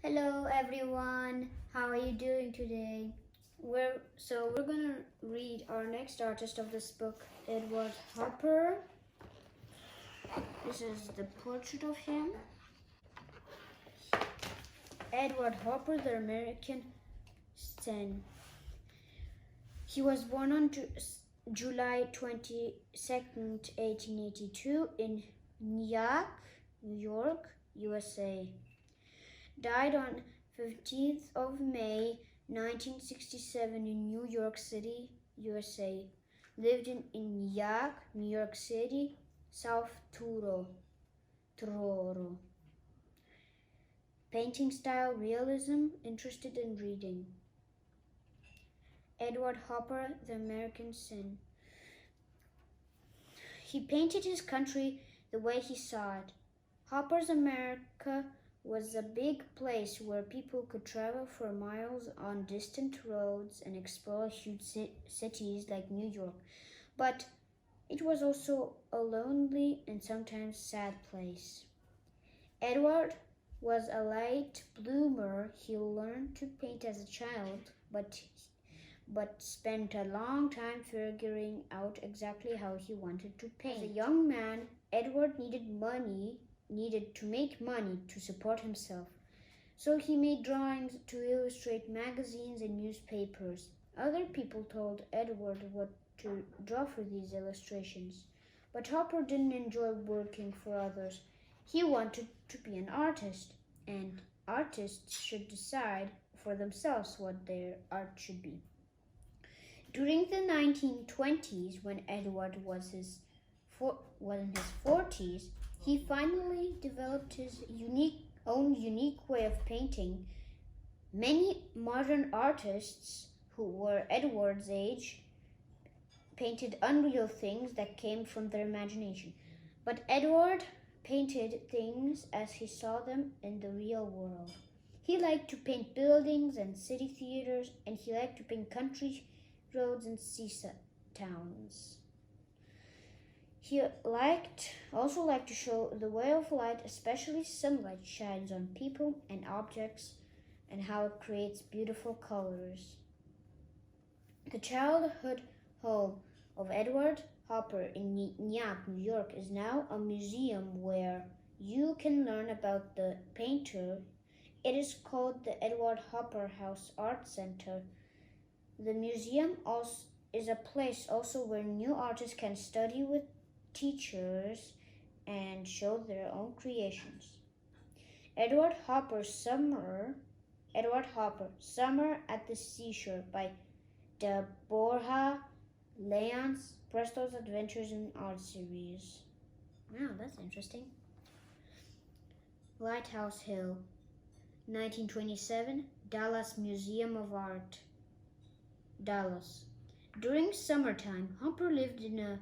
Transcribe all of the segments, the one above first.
Hello everyone, how are you doing today? We're gonna read our next artist of this book, Edward Hopper. This is the portrait of him. Edward Hopper, the American Sin. He was born on July 22nd, 1882 in Nyack, New York, USA. Died on 15th of May 1967 in New York City, USA. Lived in Nyack, New York City, South Truro. Painting style, realism, interested in reading. Edward Hopper, The American Sin. He painted his country the way he saw it. Hopper's America was a big place where people could travel for miles on distant roads and explore huge cities like New York. But it was also a lonely and sometimes sad place. Edward was a late bloomer. He learned to paint as a child, but spent a long time figuring out exactly how he wanted to paint. As a young man, Edward needed to make money to support himself. So he made drawings to illustrate magazines and newspapers. Other people told Edward what to draw for these illustrations. But Hopper didn't enjoy working for others. He wanted to be an artist, and artists should decide for themselves what their art should be. During the 1920s, when Edward was in his 40s, he finally developed his own unique way of painting. Many modern artists who were Edward's age painted unreal things that came from their imagination. But Edward painted things as he saw them in the real world. He liked to paint buildings and city theaters, and he liked to paint country roads and seaside towns. He also liked to show the way of light, especially sunlight shines on people and objects and how it creates beautiful colors. The childhood home of Edward Hopper in Nyack, New York is now a museum where you can learn about the painter. It is called the Edward Hopper House Art Center. The museum also is a place also where new artists can study with teachers and show their own creations. Edward Hopper, Summer at the Seashore by Deborah Lyons, Bristol's Adventures in Art series. Wow, that's interesting. Lighthouse Hill, 1927, Dallas Museum of Art, Dallas. During summertime, Hopper lived in a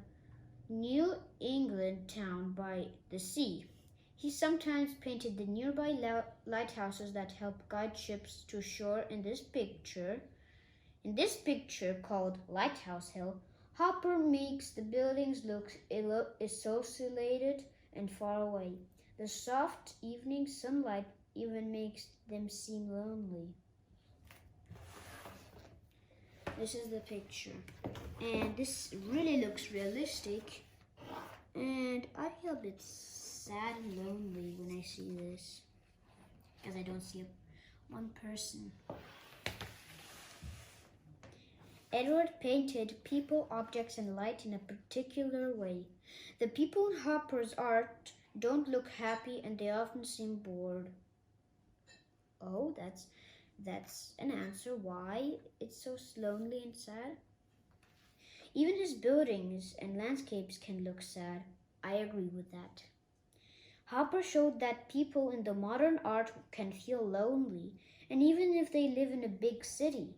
New England town by the sea. He sometimes painted the nearby lighthouses that help guide ships to shore. In this picture called Lighthouse Hill, Hopper makes the buildings look isolated and far away. The soft evening sunlight even makes them seem lonely. This is the picture, and this really looks realistic, and I feel a bit sad and lonely when I see this, because I don't see one person. Edward painted people, objects, and light in a particular way. The people in Hopper's art don't look happy, and they often seem bored. Oh, that's an answer why it's so lonely and sad. Even his buildings and landscapes can look sad. I agree with that. Hopper showed that people in the modern art can feel lonely, and even if they live in a big city.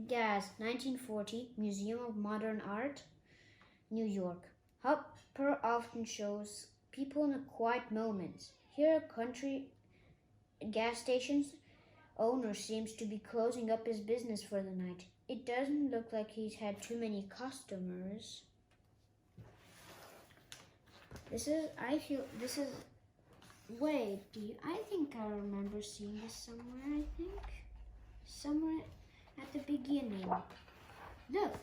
Gaz, 1940, Museum of Modern Art, New York. Hopper often shows people in quiet moments. Here, country gas station's owner seems to be closing up his business for the night. It doesn't look like he's had too many customers. This is Wait, I think I remember seeing this somewhere, I think. Somewhere at the beginning. Look,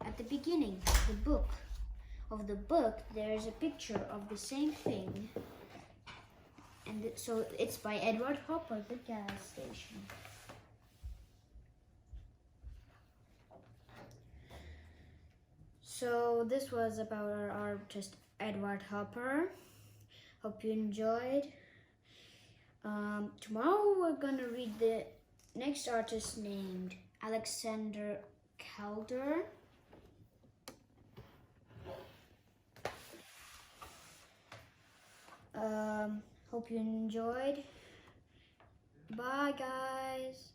at the beginning, the book. Of the book, there is a picture of the same thing. And so it's by Edward Hopper, the gas station. So this was about our artist Edward Hopper. Hope you enjoyed. Tomorrow we're gonna read the next artist named Alexander Calder. Hope you enjoyed. Bye, guys.